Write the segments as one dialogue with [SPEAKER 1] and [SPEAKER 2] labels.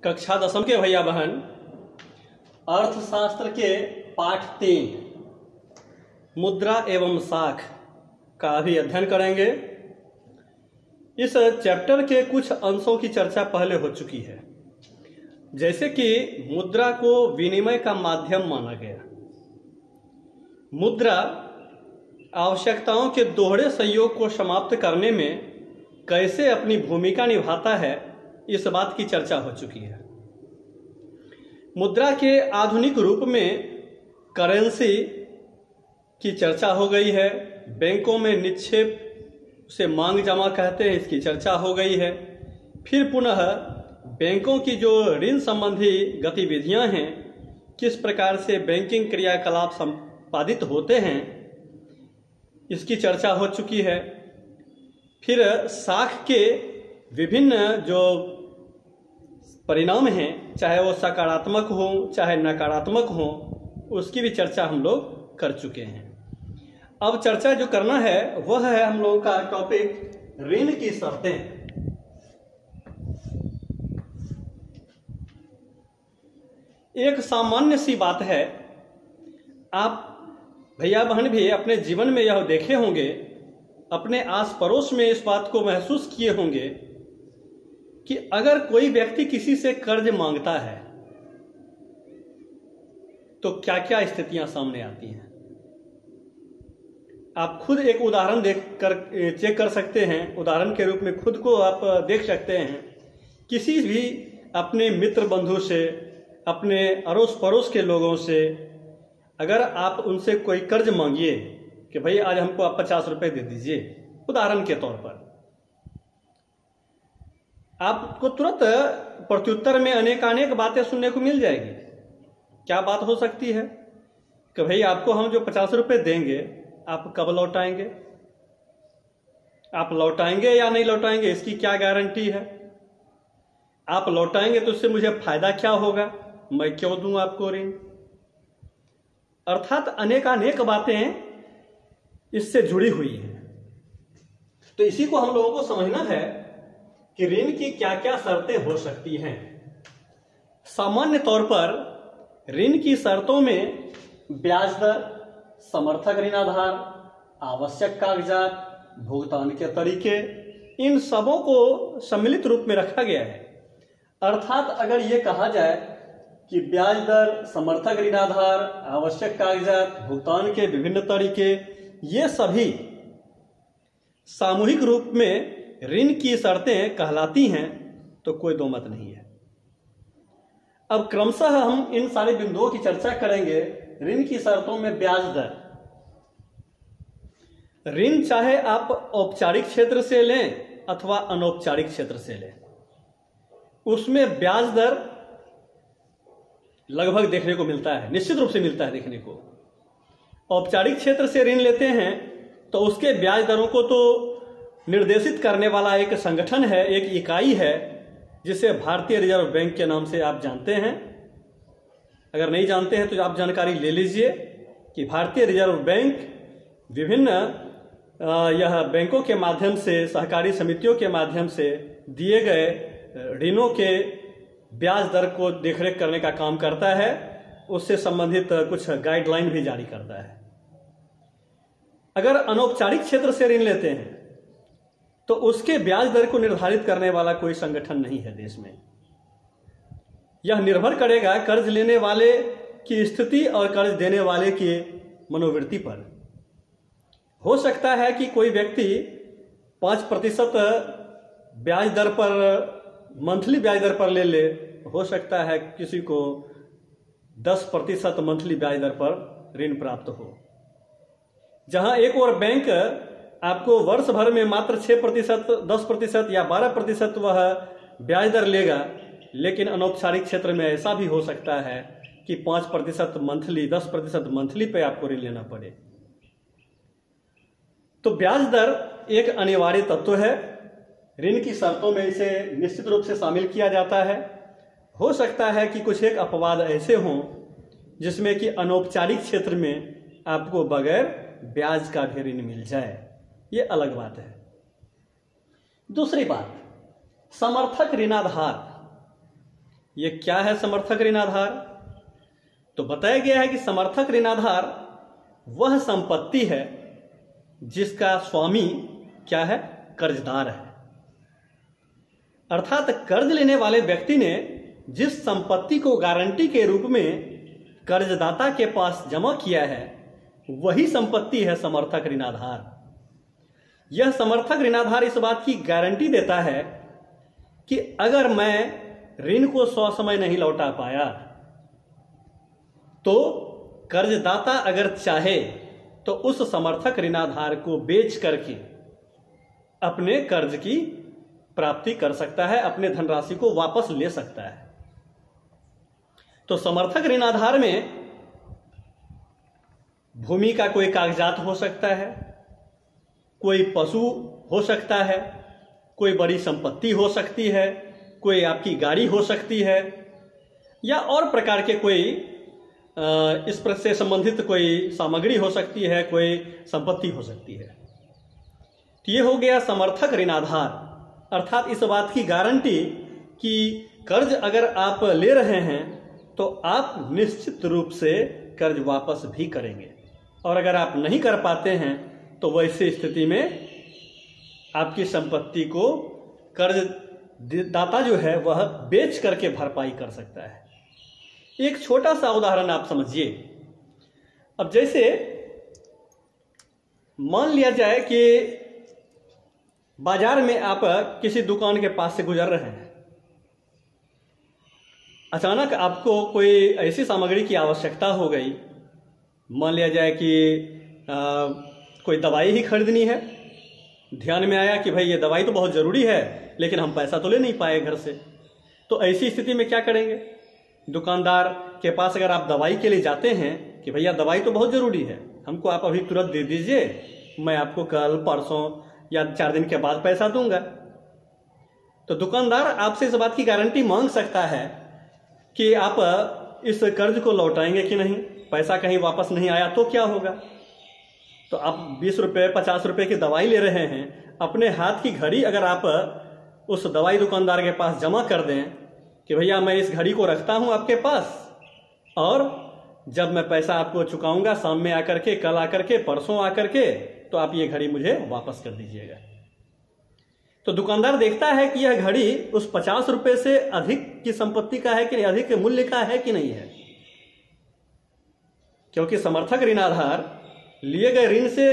[SPEAKER 1] कक्षा 10वीं के भैया बहन अर्थशास्त्र के पाठ 3 मुद्रा एवं साख का भी अध्ययन करेंगे। इस चैप्टर के कुछ अंशों की चर्चा पहले हो चुकी है, जैसे कि मुद्रा को विनिमय का माध्यम माना गया। मुद्रा आवश्यकताओं के दोहरे सहयोग को समाप्त करने में कैसे अपनी भूमिका निभाता है, इस बात की चर्चा हो चुकी है। मुद्रा के आधुनिक रूप में करेंसी की चर्चा हो गई है। बैंकों में निक्षेप से मांग जमा कहते हैं, इसकी चर्चा हो गई है। फिर पुनः बैंकों की जो ऋण संबंधी गतिविधियां हैं, किस प्रकार से बैंकिंग क्रियाकलाप संपादित होते हैं, इसकी चर्चा हो चुकी है। फिर साख के विभिन्न जो परिणाम हैं, चाहे वो सकारात्मक हो चाहे नकारात्मक हो, उसकी भी चर्चा हम लोग कर चुके हैं। अब चर्चा जो करना है वह है हम लोगों का टॉपिक ऋण की शर्तें। एक सामान्य सी बात है, आप भैया बहन भी अपने जीवन में यह देखे होंगे, अपने आस पड़ोस में इस बात को महसूस किए होंगे कि अगर कोई व्यक्ति किसी से कर्ज मांगता है तो क्या क्या स्थितियां सामने आती हैं। आप खुद एक उदाहरण देखकर चेक कर सकते हैं। उदाहरण के रूप में खुद को आप देख सकते हैं। किसी भी अपने मित्र बंधु से, अपने अड़ोस पड़ोस के लोगों से अगर आप उनसे कोई कर्ज मांगिए कि भाई आज हमको आप 50 रुपए दे दीजिए, उदाहरण के तौर पर, आपको तुरंत प्रत्युत्तर में अनेक बातें सुनने को मिल जाएगी। क्या बात हो सकती है कि भाई आपको हम जो 50 रुपए देंगे आप कब लौटाएंगे, आप लौटाएंगे या नहीं लौटाएंगे, इसकी क्या गारंटी है। आप लौटाएंगे तो उससे मुझे फायदा क्या होगा, मैं क्यों दूं आपको ऋण। अर्थात अनेक बातें इससे जुड़ी हुई हैं। तो इसी को हम लोगों को समझना है कि ऋण की क्या क्या शर्तें हो सकती हैं। सामान्य तौर पर ऋण की शर्तों में ब्याज दर, समर्थक ऋणाधार, आवश्यक कागजात, भुगतान के तरीके, इन सबों को सम्मिलित रूप में रखा गया है। अर्थात अगर ये कहा जाए कि ब्याज दर, समर्थक ऋणाधार, आवश्यक कागजात, भुगतान के विभिन्न तरीके, ये सभी सामूहिक रूप में ऋण की शर्तें कहलाती हैं, तो कोई दो मत नहीं है। अब क्रमशः हम इन सारे बिंदुओं की चर्चा करेंगे। ऋण की शर्तों में ब्याज दर। ऋण चाहे आप औपचारिक क्षेत्र से लें अथवा अनौपचारिक क्षेत्र से लें, उसमें ब्याज दर लगभग देखने को मिलता है, निश्चित रूप से मिलता है देखने को। औपचारिक क्षेत्र से ऋण लेते हैं तो उसके ब्याज दरों को तो निर्देशित करने वाला एक संगठन है, एक इकाई है, जिसे भारतीय रिजर्व बैंक के नाम से आप जानते हैं। अगर नहीं जानते हैं तो आप जानकारी ले लीजिए कि भारतीय रिजर्व बैंक विभिन्न यह बैंकों के माध्यम से, सहकारी समितियों के माध्यम से दिए गए ऋणों के ब्याज दर को देखरेख करने का काम करता है। उससे संबंधित कुछ गाइडलाइन भी जारी करता है। अगर अनौपचारिक क्षेत्र से ऋण लेते हैं तो उसके ब्याज दर को निर्धारित करने वाला कोई संगठन नहीं है देश में। यह निर्भर करेगा कर्ज लेने वाले की स्थिति और कर्ज देने वाले की मनोवृत्ति पर। हो सकता है कि कोई व्यक्ति 5% ब्याज दर पर, मंथली ब्याज दर पर ले ले। हो सकता है किसी को 10% मंथली ब्याज दर पर ऋण प्राप्त हो। जहां एक और बैंक आपको वर्ष भर में मात्र 6%, 10% या 12% वह ब्याज दर लेगा, लेकिन अनौपचारिक क्षेत्र में ऐसा भी हो सकता है कि 5% मंथली, 10% मंथली पे आपको ऋण लेना पड़े। तो ब्याज दर एक अनिवार्य तत्व है। ऋण की शर्तों में इसे निश्चित रूप से शामिल किया जाता है। हो सकता है कि कुछ एक अपवाद ऐसे हों जिसमें कि अनौपचारिक क्षेत्र में आपको बगैर ब्याज का भी ऋण मिल जाए, ये अलग बात है। दूसरी बात, समर्थक ऋणाधार। ये क्या है समर्थक ऋण आधार? तो बताया गया है कि समर्थक ऋण आधार वह संपत्ति है जिसका स्वामी क्या है? कर्जदार है। अर्थात कर्ज लेने वाले व्यक्ति ने जिस संपत्ति को गारंटी के रूप में कर्जदाता के पास जमा किया है वही संपत्ति है समर्थक ऋण आधार। यह समर्थक ऋण आधार इस बात की गारंटी देता है कि अगर मैं ऋण को ससमय नहीं लौटा पाया तो कर्जदाता अगर चाहे तो उस समर्थक ऋण आधार को बेच करके अपने कर्ज की प्राप्ति कर सकता है, अपने धनराशि को वापस ले सकता है। तो समर्थक ऋण आधार में भूमि का कोई कागजात हो सकता है, कोई पशु हो सकता है, कोई बड़ी संपत्ति हो सकती है, कोई आपकी गाड़ी हो सकती है, या और प्रकार के कोई इस पर से संबंधित कोई सामग्री हो सकती है, कोई संपत्ति हो सकती है। तो ये हो गया समर्थक ऋण आधार, अर्थात इस बात की गारंटी कि कर्ज अगर आप ले रहे हैं तो आप निश्चित रूप से कर्ज वापस भी करेंगे, और अगर आप नहीं कर पाते हैं तो वैसी स्थिति में आपकी संपत्ति को कर्जदाता जो है वह बेच करके भरपाई कर सकता है। एक छोटा सा उदाहरण आप समझिए। अब जैसे मान लिया जाए कि बाजार में आप किसी दुकान के पास से गुजर रहे हैं, अचानक आपको कोई ऐसी सामग्री की आवश्यकता हो गई, मान लिया जाए कि कोई दवाई ही खरीदनी है, ध्यान में आया कि भाई ये दवाई तो बहुत ज़रूरी है लेकिन हम पैसा तो ले नहीं पाए घर से। तो ऐसी स्थिति में क्या करेंगे? दुकानदार के पास अगर आप दवाई के लिए जाते हैं कि भैया दवाई तो बहुत ज़रूरी है, हमको आप अभी तुरंत दे दीजिए, मैं आपको कल परसों या 4 दिन के बाद पैसा दूंगा। तो दुकानदार आपसे इस बात की गारंटी मांग सकता है कि आप इस कर्ज को लौटाएंगे कि नहीं, पैसा कहीं वापस नहीं आया तो क्या होगा। तो आप 20 रुपये 50 रुपये की दवाई ले रहे हैं, अपने हाथ की घड़ी अगर आप उस दवाई दुकानदार के पास जमा कर दें कि भैया मैं इस घड़ी को रखता हूं आपके पास, और जब मैं पैसा आपको चुकाऊंगा शाम में आकर के, कल आकर के, परसों आकर के, तो आप ये घड़ी मुझे वापस कर दीजिएगा। तो दुकानदार देखता है कि यह घड़ी उस 50 रुपये से अधिक की संपत्ति का है कि नहीं, अधिक मूल्य का है कि नहीं है, क्योंकि समर्थक ऋण आधार लिए गए ऋण से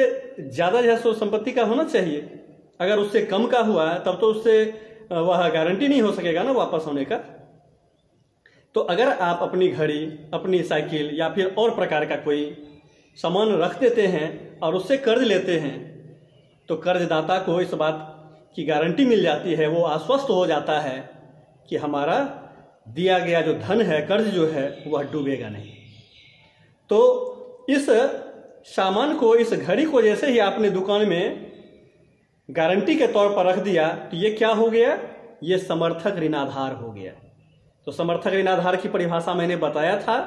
[SPEAKER 1] ज्यादा जो है संपत्ति का होना चाहिए। अगर उससे कम का हुआ तब तो उससे वह गारंटी नहीं हो सकेगा ना वापस होने का। तो अगर आप अपनी घड़ी, अपनी साइकिल या फिर और प्रकार का कोई सामान रख देते हैं और उससे कर्ज लेते हैं तो कर्जदाता को इस बात की गारंटी मिल जाती है, वो आश्वस्त हो जाता है कि हमारा दिया गया जो धन है, कर्ज जो है वह डूबेगा नहीं। तो इस सामान को, इस घड़ी को जैसे ही आपने दुकान में गारंटी के तौर पर रख दिया तो ये क्या हो गया? ये समर्थक ऋण आधार हो गया। तो समर्थक ऋण आधार की परिभाषा मैंने बताया था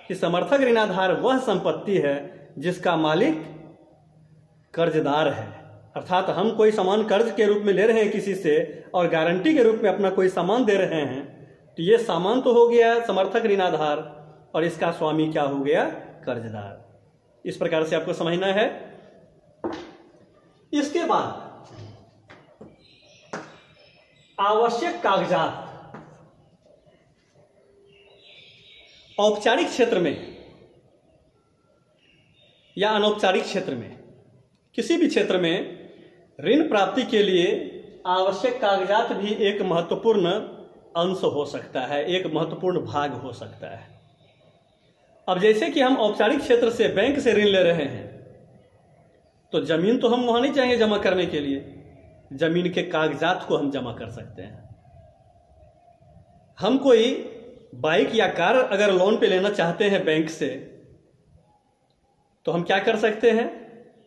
[SPEAKER 1] कि समर्थक ऋण आधार वह संपत्ति है जिसका मालिक कर्जदार है। अर्थात हम कोई सामान कर्ज के रूप में ले रहे हैं किसी से और गारंटी के रूप में अपना कोई सामान दे रहे हैं, तो ये सामान तो हो गया समर्थक ऋण आधार और इसका स्वामी क्या हो गया? कर्जदार। इस प्रकार से आपको समझना है। इसके बाद आवश्यक कागजात। औपचारिक क्षेत्र में या अनौपचारिक क्षेत्र में, किसी भी क्षेत्र में ऋण प्राप्ति के लिए आवश्यक कागजात भी एक महत्वपूर्ण अंश हो सकता है, एक महत्वपूर्ण भाग हो सकता है। अब जैसे कि हम औपचारिक क्षेत्र से बैंक से ऋण ले रहे हैं तो जमीन तो हम वहां नहीं चाहेंगे जमा करने के लिए, जमीन के कागजात को हम जमा कर सकते हैं। हम कोई बाइक या कार अगर लोन पे लेना चाहते हैं बैंक से तो हम क्या कर सकते हैं?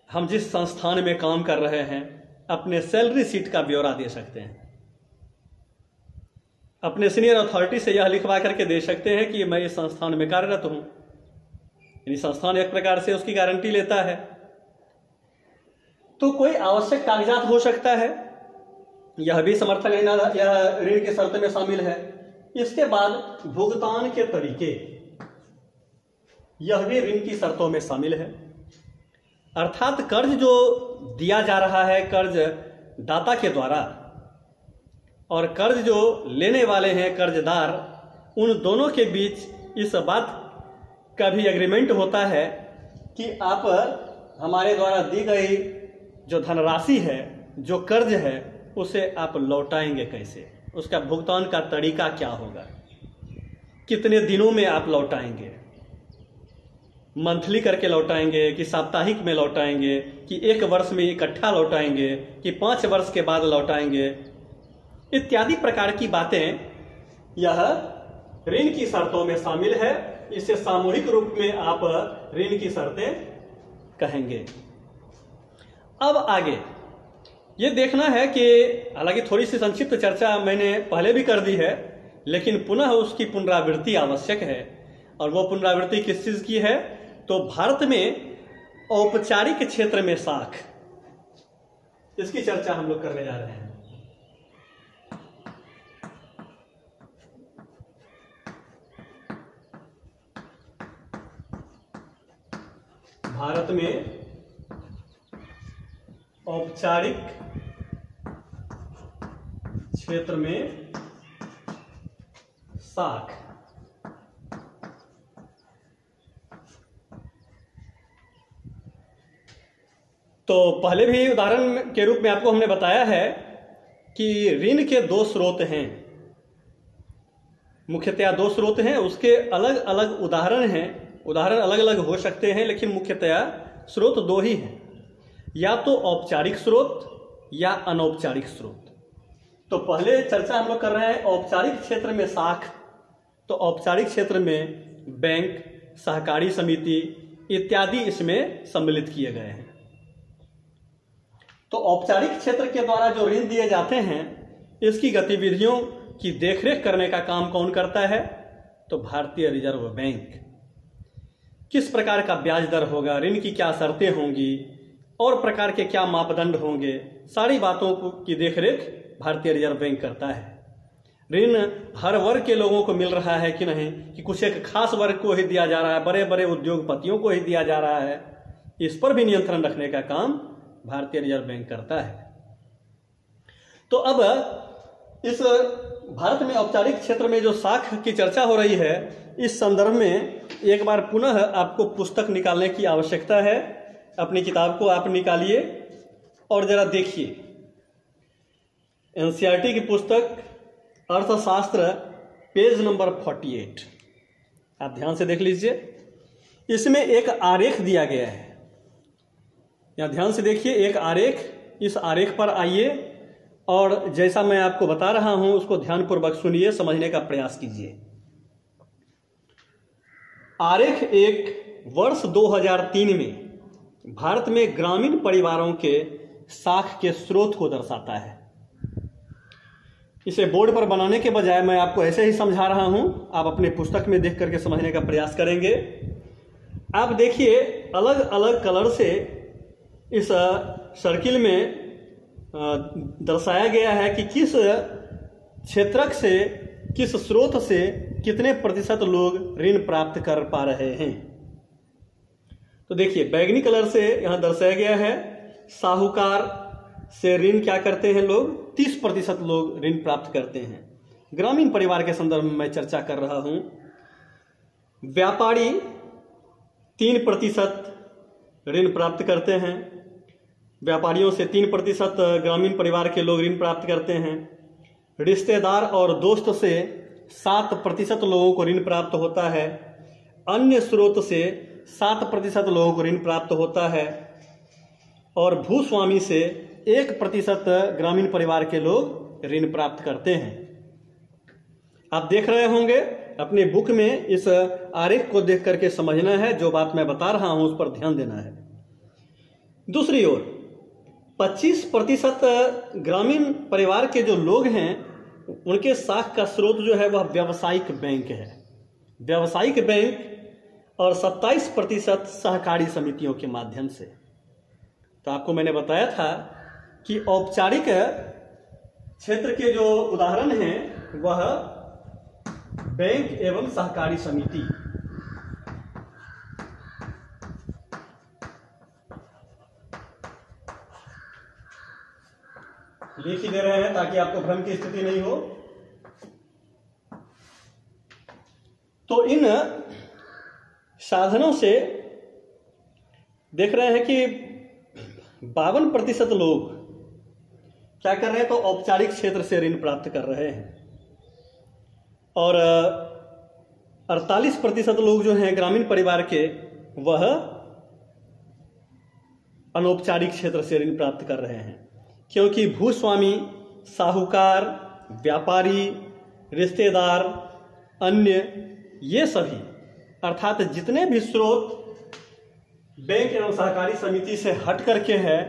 [SPEAKER 1] हम जिस संस्थान में काम कर रहे हैं अपने सैलरी शीट का ब्यौरा दे सकते हैं, अपने सीनियर अथॉरिटी से यह लिखवा करके दे सकते हैं कि मैं इस संस्थान में कार्यरत हूं। यानी संस्थान एक प्रकार से उसकी गारंटी लेता है। तो कोई आवश्यक कागजात हो सकता है, यह भी समर्थक ऋण की शर्त में शामिल है इसके बाद भुगतान के तरीके, यह भी ऋण की शर्तों में शामिल है। अर्थात कर्ज जो दिया जा रहा है कर्ज दाता के द्वारा और कर्ज जो लेने वाले हैं कर्जदार, उन दोनों के बीच इस बात का भी एग्रीमेंट होता है कि आप हमारे द्वारा दी गई जो धनराशि है, जो कर्ज है, उसे आप लौटाएंगे कैसे, उसका भुगतान का तरीका क्या होगा, कितने दिनों में आप लौटाएंगे, मंथली करके लौटाएंगे कि साप्ताहिक में लौटाएंगे कि 1 वर्ष में इकट्ठा लौटाएंगे कि 5 वर्ष के बाद लौटाएंगे, इत्यादि प्रकार की बातें यह ऋण की शर्तों में शामिल है। इसे सामूहिक रूप में आप ऋण की शर्तें कहेंगे। अब आगे ये देखना है कि हालांकि थोड़ी सी संक्षिप्त चर्चा मैंने पहले भी कर दी है, लेकिन पुनः उसकी पुनरावृत्ति आवश्यक है। और वो पुनरावृत्ति किस चीज की है? तो भारत में औपचारिक क्षेत्र में साख, इसकी चर्चा हम लोग करने जा रहे हैं। भारत में औपचारिक क्षेत्र में साख, तो पहले भी उदाहरण के रूप में आपको हमने बताया है कि ऋण के 2 स्रोत हैं, मुख्यतया 2 स्रोत हैं, उसके अलग अलग उदाहरण हैं। उदाहरण अलग अलग हो सकते हैं, लेकिन मुख्यतया स्रोत 2 ही हैं, या तो औपचारिक स्रोत या अनौपचारिक स्रोत। तो पहले चर्चा हम लोग कर रहे हैं औपचारिक क्षेत्र में साख। तो औपचारिक क्षेत्र में बैंक, सहकारी समिति इत्यादि इसमें सम्मिलित किए गए हैं। तो औपचारिक क्षेत्र के द्वारा जो ऋण दिए जाते हैं, इसकी गतिविधियों की देखरेख करने का काम कौन करता है? तो भारतीय रिजर्व बैंक। किस प्रकार का ब्याज दर होगा, ऋण की क्या शर्तें होंगी और प्रकार के क्या मापदंड होंगे, सारी बातों की देखरेख भारतीय रिजर्व बैंक करता है। ऋण हर वर्ग के लोगों को मिल रहा है कि नहीं, कि कुछ एक खास वर्ग को ही दिया जा रहा है, बड़े बड़े उद्योगपतियों को ही दिया जा रहा है, इस पर भी नियंत्रण रखने का काम भारतीय रिजर्व बैंक करता है। तो अब इस भारत में औपचारिक क्षेत्र में जो साख की चर्चा हो रही है, इस संदर्भ में एक बार पुनः आपको पुस्तक निकालने की आवश्यकता है। अपनी किताब को आप निकालिए और जरा देखिए, एनसीईआरटी की पुस्तक अर्थशास्त्र पेज नंबर 48, आप ध्यान से देख लीजिए। इसमें एक आरेख दिया गया है, यहाँ ध्यान से देखिए, एक आरेख, इस आरेख पर आइए और जैसा मैं आपको बता रहा हूं उसको ध्यानपूर्वक सुनिए, समझने का प्रयास कीजिए। आरेख एक वर्ष 2003 में भारत में ग्रामीण परिवारों के साख के स्रोत को दर्शाता है। इसे बोर्ड पर बनाने के बजाय मैं आपको ऐसे ही समझा रहा हूं, आप अपने पुस्तक में देख करके समझने का प्रयास करेंगे। आप देखिए, अलग अलग कलर से इस सर्किल में दर्शाया गया है कि किस क्षेत्रक से, किस स्रोत से कितने प्रतिशत लोग ऋण प्राप्त कर पा रहे हैं। तो देखिए, बैंगनी कलर से यहां दर्शाया गया है, साहूकार से ऋण क्या करते हैं लोग, 30% लोग ऋण प्राप्त करते हैं। ग्रामीण परिवार के संदर्भ में मैं चर्चा कर रहा हूं। व्यापारी 3% ऋण प्राप्त करते हैं, व्यापारियों से 3% ग्रामीण परिवार के लोग ऋण प्राप्त करते हैं। रिश्तेदार और दोस्त से 7% लोगों को ऋण प्राप्त होता है। अन्य स्रोत से 7% लोगों को ऋण प्राप्त होता है और भूस्वामी से 1% ग्रामीण परिवार के लोग ऋण प्राप्त करते हैं। आप देख रहे होंगे अपने बुक में, इस आरेख को देख करके समझना है, जो बात मैं बता रहा हूं उस पर ध्यान देना है। दूसरी ओर 25% ग्रामीण परिवार के जो लोग हैं, उनके साख का स्रोत जो है वह व्यावसायिक बैंक है, व्यावसायिक बैंक, और 27% सहकारी समितियों के माध्यम से। तो आपको मैंने बताया था कि औपचारिक क्षेत्र के जो उदाहरण हैं वह बैंक एवं सहकारी समिति। लिख ही दे रहे हैं ताकि आपको भ्रम की स्थिति नहीं हो। तो इन साधनों से देख रहे हैं कि 52% लोग क्या कर रहे हैं, तो औपचारिक क्षेत्र से ऋण प्राप्त कर रहे हैं, और 48% लोग जो हैं ग्रामीण परिवार के, वह अनौपचारिक क्षेत्र से ऋण प्राप्त कर रहे हैं। क्योंकि भूस्वामी, साहूकार, व्यापारी, रिश्तेदार, अन्य, ये सभी अर्थात जितने भी स्रोत बैंक एवं सहकारी समिति से हट करके है,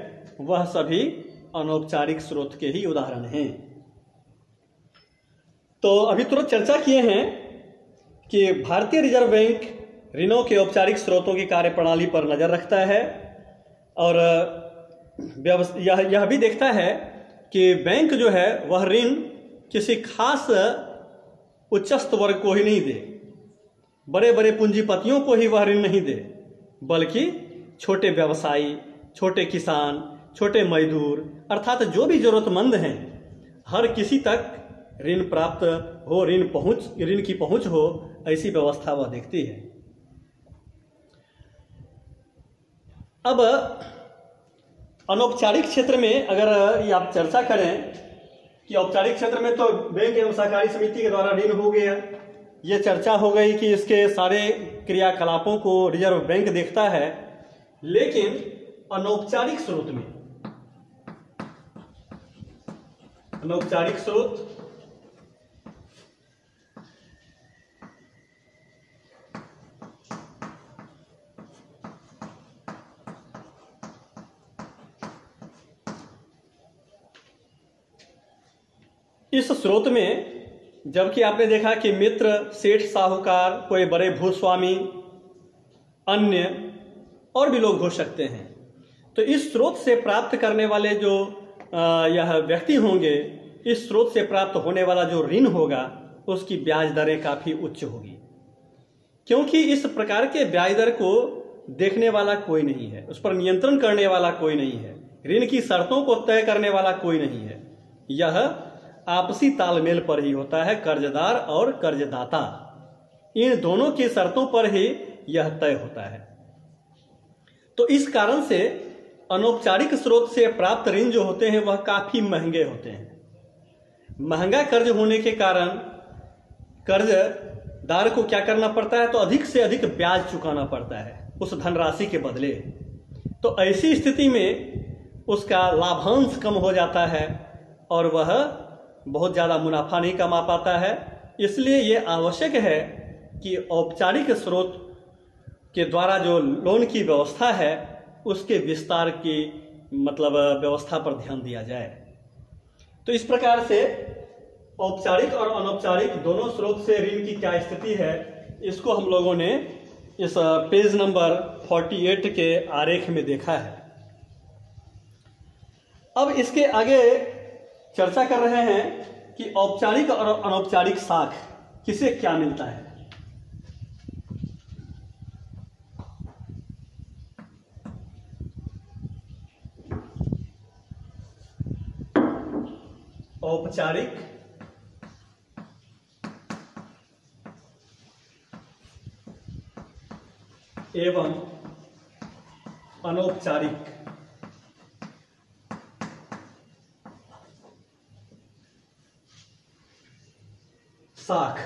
[SPEAKER 1] वह सभी अनौपचारिक स्रोत के ही उदाहरण हैं। तो अभी तुरंत चर्चा किए हैं कि भारतीय रिजर्व बैंक ऋणों के औपचारिक स्रोतों की कार्यप्रणाली पर नजर रखता है, और यह भी देखता है कि बैंक जो है वह ऋण किसी खास उच्चस्थ वर्ग को ही नहीं दे, बड़े बड़े पूंजीपतियों को ही वह ऋण नहीं दे, बल्कि छोटे व्यवसायी, छोटे किसान, छोटे मजदूर, अर्थात जो भी जरूरतमंद हैं, हर किसी तक ऋण प्राप्त हो, ऋण की पहुंच हो, ऐसी व्यवस्था वह देखती है। अब अनौपचारिक क्षेत्र में अगर आप चर्चा करें कि औपचारिक क्षेत्र में तो बैंक एवं सहकारी समिति के द्वारा ऋण हो गया, ये चर्चा हो गई कि इसके सारे क्रियाकलापों को रिजर्व बैंक देखता है, लेकिन अनौपचारिक स्रोत में, अनौपचारिक स्रोत इस स्रोत में, जबकि आपने देखा कि मित्र, सेठ, साहूकार, कोई बड़े भूस्वामी, अन्य और भी लोग हो सकते हैं, तो इस स्रोत से प्राप्त करने वाले जो यह व्यक्ति होंगे, इस स्रोत से प्राप्त होने वाला जो ऋण होगा उसकी ब्याज दरें काफी उच्च होगी, क्योंकि इस प्रकार के ब्याज दर को देखने वाला कोई नहीं है, उस पर नियंत्रण करने वाला कोई नहीं है, ऋण की शर्तों को तय करने वाला कोई नहीं है। यह आपसी तालमेल पर ही होता है, कर्जदार और कर्जदाता, इन दोनों की शर्तों पर ही यह तय होता है। तो इस कारण से अनौपचारिक स्रोत से प्राप्त ऋण जो होते हैं वह काफी महंगे होते हैं। महंगा कर्ज होने के कारण कर्जदार को क्या करना पड़ता है, तो अधिक से अधिक ब्याज चुकाना पड़ता है उस धनराशि के बदले। तो ऐसी स्थिति में उसका लाभांश कम हो जाता है और वह बहुत ज़्यादा मुनाफा नहीं कमा पाता है। इसलिए ये आवश्यक है कि औपचारिक स्रोत के द्वारा जो लोन की व्यवस्था है उसके विस्तार की व्यवस्था पर ध्यान दिया जाए। तो इस प्रकार से औपचारिक और अनौपचारिक दोनों स्रोत से ऋण की क्या स्थिति है, इसको हम लोगों ने इस पेज नंबर 48 के आरेख में देखा है। अब इसके आगे चर्चा कर रहे हैं कि औपचारिक और अनौपचारिक साख किसे क्या मिलता है। औपचारिक एवं अनौपचारिक साख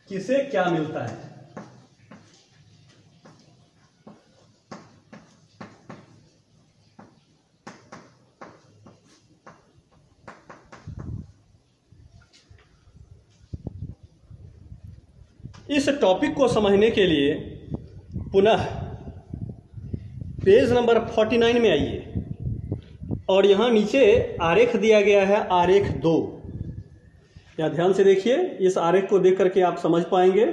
[SPEAKER 1] किसे क्या मिलता है। इस टॉपिक को समझने के लिए पुनः पेज नंबर 49 में आइए और यहाँ नीचे आरेख दिया गया है, आरेख 2। या ध्यान से देखिए, इस आरेख को देख करके आप समझ पाएंगे।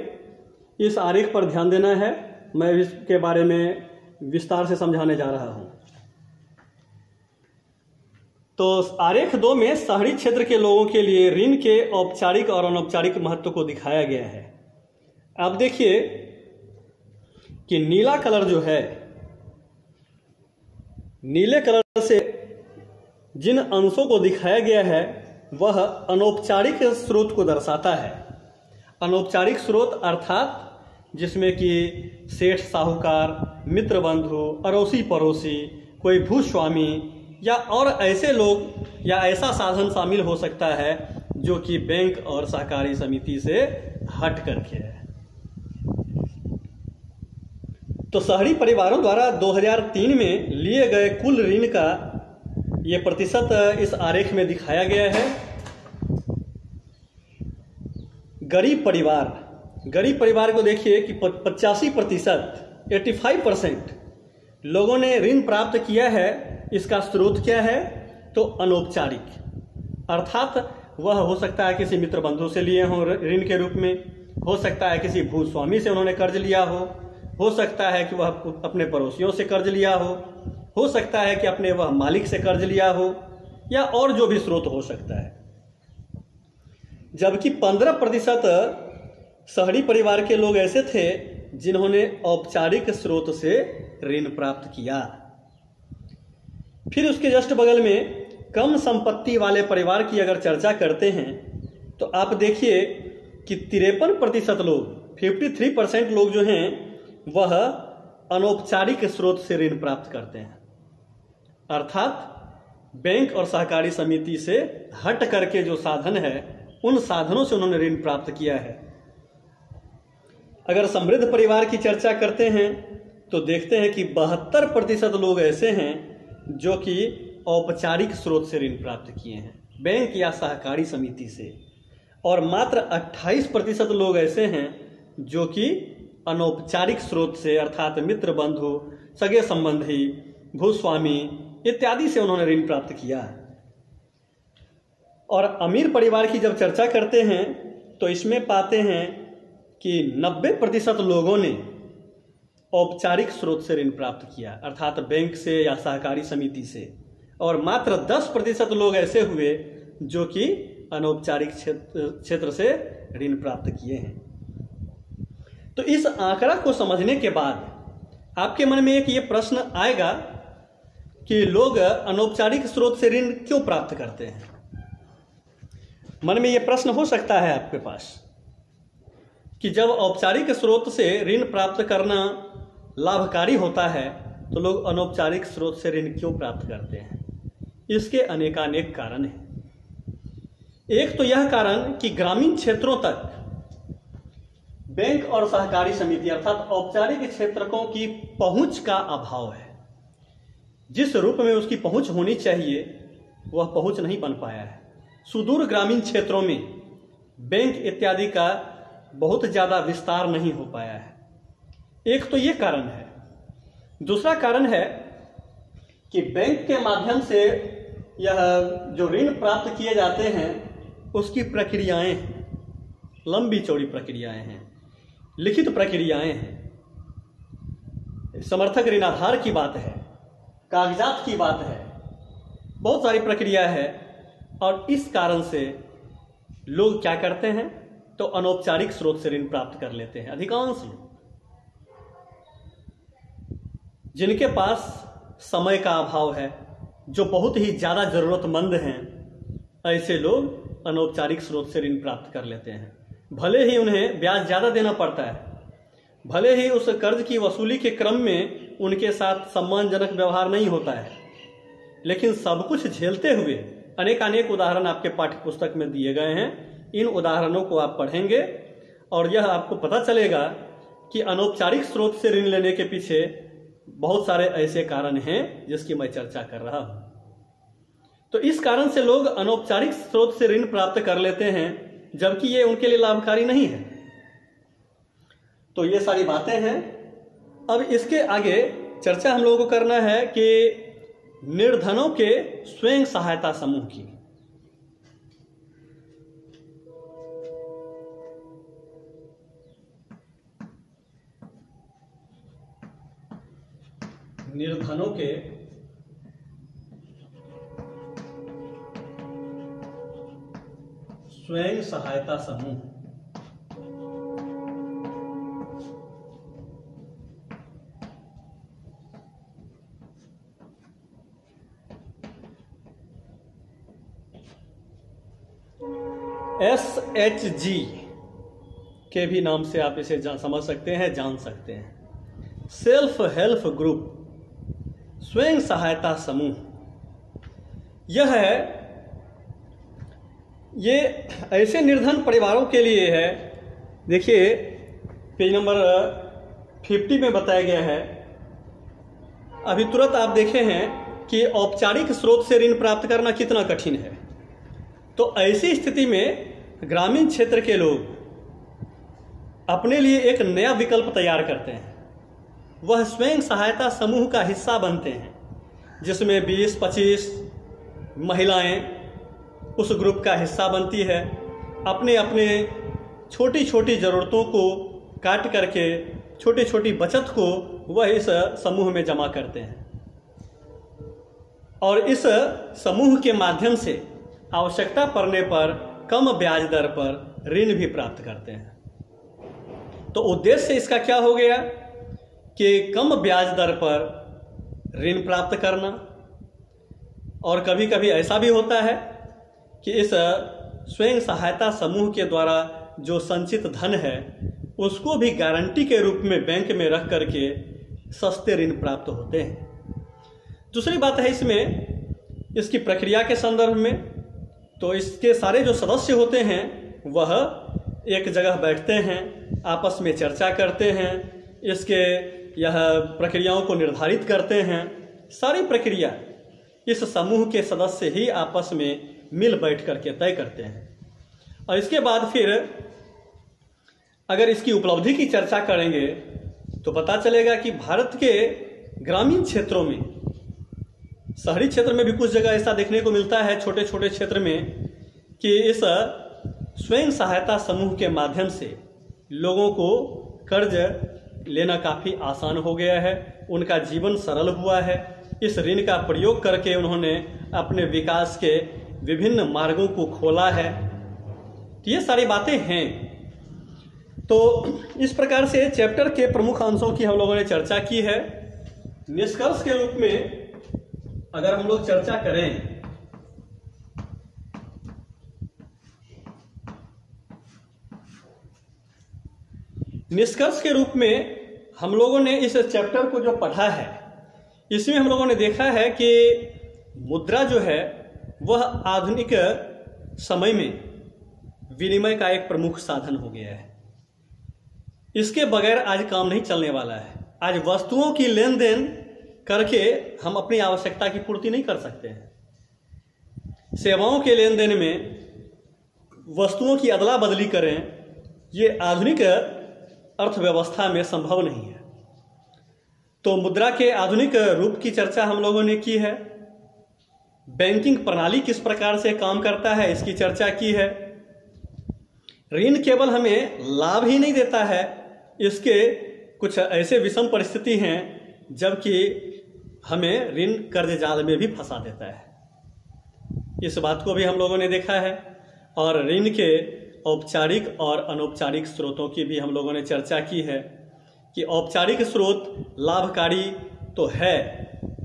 [SPEAKER 1] इस आरेख पर ध्यान देना है, मैं इसके बारे में विस्तार से समझाने जा रहा हूँ। तो आरेख 2 में शहरी क्षेत्र के लोगों के लिए ऋण के औपचारिक और अनौपचारिक महत्व को दिखाया गया है। आप देखिए कि नीला कलर जो है, नीले कलर से जिन अंशों को दिखाया गया है वह अनौपचारिक स्रोत को दर्शाता है। अनौपचारिक स्रोत अर्थात जिसमें कि सेठ साहूकार, मित्र बंधु, अड़ोसी पड़ोसी, कोई भूस्वामी या और ऐसे लोग या ऐसा साधन शामिल हो सकता है जो कि बैंक और सहकारी समिति से हट करके है। तो शहरी परिवारों द्वारा 2003 में लिए गए कुल ऋण का ये प्रतिशत इस आरेख में दिखाया गया है। गरीब परिवार को देखिए कि 85%, 85% लोगों ने ऋण प्राप्त किया है। इसका स्रोत क्या है? तो अनौपचारिक, अर्थात वह हो सकता है किसी मित्र बंधु से लिए हों ऋण के रूप में, हो सकता है किसी भूस्वामी से उन्होंने कर्ज लिया हो सकता है कि वह अपने पड़ोसियों से कर्ज लिया हो सकता है कि अपने वह मालिक से कर्ज लिया हो, या और जो भी स्रोत हो सकता है। जबकि 15% शहरी परिवार के लोग ऐसे थे जिन्होंने औपचारिक स्रोत से ऋण प्राप्त किया। फिर उसके जस्ट बगल में कम संपत्ति वाले परिवार की अगर चर्चा करते हैं तो आप देखिए कि 53% लोग, 53% लोग जो हैं वह अनौपचारिक स्रोत से ऋण प्राप्त करते हैं, अर्थात बैंक और सहकारी समिति से हट करके जो साधन है उन साधनों से उन्होंने ऋण प्राप्त किया है। अगर समृद्ध परिवार की चर्चा करते हैं तो देखते हैं कि 72% लोग ऐसे हैं जो कि औपचारिक स्रोत से ऋण प्राप्त किए हैं, बैंक या सहकारी समिति से, और मात्र 28% लोग ऐसे हैं जो कि अनौपचारिक स्रोत से अर्थात मित्र बंधु, सगे संबंधी, भूस्वामी इत्यादि से उन्होंने ऋण प्राप्त किया। और अमीर परिवार की जब चर्चा करते हैं तो इसमें पाते हैं कि 90% लोगों ने औपचारिक स्रोत से ऋण प्राप्त किया, अर्थात बैंक से या सहकारी समिति से, और मात्र 10% लोग ऐसे हुए जो कि अनौपचारिक क्षेत्र से ऋण प्राप्त किए हैं। तो इस आंकड़ा को समझने के बाद आपके मन में एक ये प्रश्न आएगा कि लोग अनौपचारिक स्रोत से ऋण क्यों प्राप्त करते हैं। मन में ये प्रश्न हो सकता है आपके पास कि जब औपचारिक स्रोत से ऋण प्राप्त करना लाभकारी होता है तो लोग अनौपचारिक स्रोत से ऋण क्यों प्राप्त करते हैं। इसके अनेकानेक कारण हैं। एक तो यह कारण कि ग्रामीण क्षेत्रों तक बैंक और सहकारी समिति अर्थात औपचारिक क्षेत्रकों की पहुंच का अभाव है। जिस रूप में उसकी पहुंच होनी चाहिए वह पहुंच नहीं बन पाया है। सुदूर ग्रामीण क्षेत्रों में बैंक इत्यादि का बहुत ज़्यादा विस्तार नहीं हो पाया है। एक तो ये कारण है। दूसरा कारण है कि बैंक के माध्यम से यह जो ऋण प्राप्त किए जाते हैं उसकी प्रक्रियाएं हैं, लंबी चौड़ी प्रक्रियाएं हैं, लिखित प्रक्रियाएं हैं, समर्थक ऋणाधार की बात है, कागजात की बात है, बहुत सारी प्रक्रिया है। और इस कारण से लोग क्या करते हैं तो अनौपचारिक स्रोत से ऋण प्राप्त कर लेते हैं। अधिकांश लोग जिनके पास समय का अभाव है, जो बहुत ही ज़्यादा ज़रूरतमंद हैं, ऐसे लोग अनौपचारिक स्रोत से ऋण प्राप्त कर लेते हैं। भले ही उन्हें ब्याज ज़्यादा देना पड़ता है, भले ही उस कर्ज की वसूली के क्रम में उनके साथ सम्मानजनक व्यवहार नहीं होता है, लेकिन सब कुछ झेलते हुए अनेकानेक उदाहरण आपके पाठ्य पुस्तक में दिए गए हैं। इन उदाहरणों को आप पढ़ेंगे और यह आपको पता चलेगा कि अनौपचारिक स्रोत से ऋण लेने के पीछे बहुत सारे ऐसे कारण हैं जिसकी मैं चर्चा कर रहा हूं। तो इस कारण से लोग अनौपचारिक स्रोत से ऋण प्राप्त कर लेते हैं जबकि ये उनके लिए लाभकारी नहीं है। तो ये सारी बातें हैं। अब इसके आगे चर्चा हम लोगों को करना है कि निर्धनों के स्वयं सहायता समूह की। निर्धनों के स्वयं सहायता समूह। SHG के भी नाम से आप इसे समझ सकते हैं, जान सकते हैं। सेल्फ हेल्प ग्रुप, स्वयं सहायता समूह। ये ऐसे निर्धन परिवारों के लिए है। देखिए पेज नंबर 50 में बताया गया है। अभी तुरंत आप देखे हैं कि औपचारिक स्रोत से ऋण प्राप्त करना कितना कठिन है। तो ऐसी स्थिति में ग्रामीण क्षेत्र के लोग अपने लिए एक नया विकल्प तैयार करते हैं। वह स्वयं सहायता समूह का हिस्सा बनते हैं, जिसमें 20-25 महिलाएं उस ग्रुप का हिस्सा बनती है। अपने अपने छोटी छोटी ज़रूरतों को काट करके, छोटी छोटी बचत को वह इस समूह में जमा करते हैं और इस समूह के माध्यम से आवश्यकता पड़ने पर कम ब्याज दर पर ऋण भी प्राप्त करते हैं। तो उद्देश्य इसका क्या हो गया कि कम ब्याज दर पर ऋण प्राप्त करना। और कभी कभी ऐसा भी होता है कि इस स्वयं सहायता समूह के द्वारा जो संचित धन है उसको भी गारंटी के रूप में बैंक में रख करके सस्ते ऋण प्राप्त होते हैं। दूसरी बात है इसमें, इसकी प्रक्रिया के संदर्भ में, तो इसके सारे जो सदस्य होते हैं वह एक जगह बैठते हैं, आपस में चर्चा करते हैं, इसके यह प्रक्रियाओं को निर्धारित करते हैं। सारी प्रक्रिया इस समूह के सदस्य ही आपस में मिल बैठ करके तय करते हैं। और इसके बाद फिर अगर इसकी उपलब्धि की चर्चा करेंगे तो पता चलेगा कि भारत के ग्रामीण क्षेत्रों में, शहरी क्षेत्र में भी कुछ जगह ऐसा देखने को मिलता है, छोटे छोटे क्षेत्र में, कि इस स्वयं सहायता समूह के माध्यम से लोगों को कर्ज लेना काफ़ी आसान हो गया है, उनका जीवन सरल हुआ है। इस ऋण का प्रयोग करके उन्होंने अपने विकास के विभिन्न मार्गों को खोला है। तो ये सारी बातें हैं। तो इस प्रकार से चैप्टर के प्रमुख अंशों की हम लोगों ने चर्चा की है। निष्कर्ष के रूप में अगर हम लोग चर्चा करें निष्कर्ष के रूप में हम लोगों ने इस चैप्टर को जो पढ़ा है, इसमें हम लोगों ने देखा है कि मुद्रा जो है वह आधुनिक समय में विनिमय का एक प्रमुख साधन हो गया है। इसके बगैर आज काम नहीं चलने वाला है। आज वस्तुओं की लेन देन करके हम अपनी आवश्यकता की पूर्ति नहीं कर सकते हैं। सेवाओं के लेन देन में वस्तुओं की अदला बदली करें, ये आधुनिक अर्थव्यवस्था में संभव नहीं है। तो मुद्रा के आधुनिक रूप की चर्चा हम लोगों ने की है। बैंकिंग प्रणाली किस प्रकार से काम करता है इसकी चर्चा की है। ऋण केवल हमें लाभ ही नहीं देता है, इसके कुछ ऐसे विषम परिस्थिति हैं जबकि हमें ऋण कर्ज जाल में भी फंसा देता है। इस बात को भी हम लोगों ने देखा है। और ऋण के औपचारिक और अनौपचारिक स्रोतों की भी हम लोगों ने चर्चा की है कि औपचारिक स्रोत लाभकारी तो है,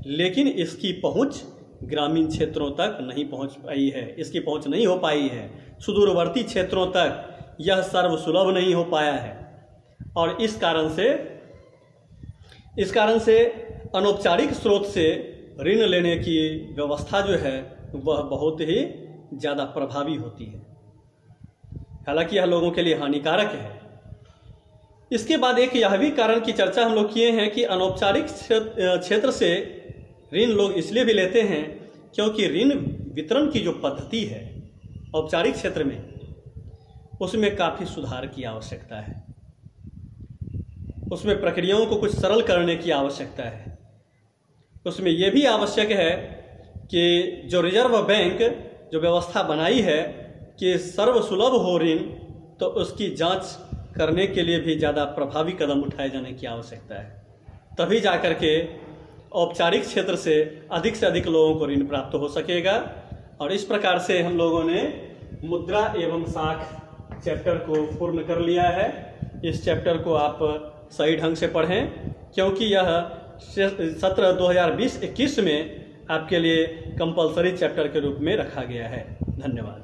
[SPEAKER 1] लेकिन इसकी पहुंच ग्रामीण क्षेत्रों तक नहीं पहुंच पाई है, इसकी पहुंच नहीं हो पाई है। सुदूरवर्ती क्षेत्रों तक यह सर्वसुलभ नहीं हो पाया है। और इस कारण से अनौपचारिक स्रोत से ऋण लेने की व्यवस्था जो है वह बहुत ही ज़्यादा प्रभावी होती है। हालांकि यह लोगों के लिए हानिकारक है। इसके बाद एक यह भी कारण की चर्चा हम लोग किए हैं कि अनौपचारिक क्षेत्र से ऋण लोग इसलिए भी लेते हैं क्योंकि ऋण वितरण की जो पद्धति है औपचारिक क्षेत्र में, उसमें काफ़ी सुधार की आवश्यकता है। उसमें प्रक्रियाओं को कुछ सरल करने की आवश्यकता है। उसमें यह भी आवश्यक है कि जो रिजर्व बैंक जो व्यवस्था बनाई है कि सर्वसुलभ हो ऋण, तो उसकी जांच करने के लिए भी ज़्यादा प्रभावी कदम उठाए जाने की आवश्यकता है। तभी जाकर के औपचारिक क्षेत्र से अधिक लोगों को ऋण प्राप्त हो सकेगा। और इस प्रकार से हम लोगों ने मुद्रा एवं साख चैप्टर को पूर्ण कर लिया है। इस चैप्टर को आप सही ढंग से पढ़ें, क्योंकि यह सत्र 2020-21 में आपके लिए कंपलसरी चैप्टर के रूप में रखा गया है। धन्यवाद।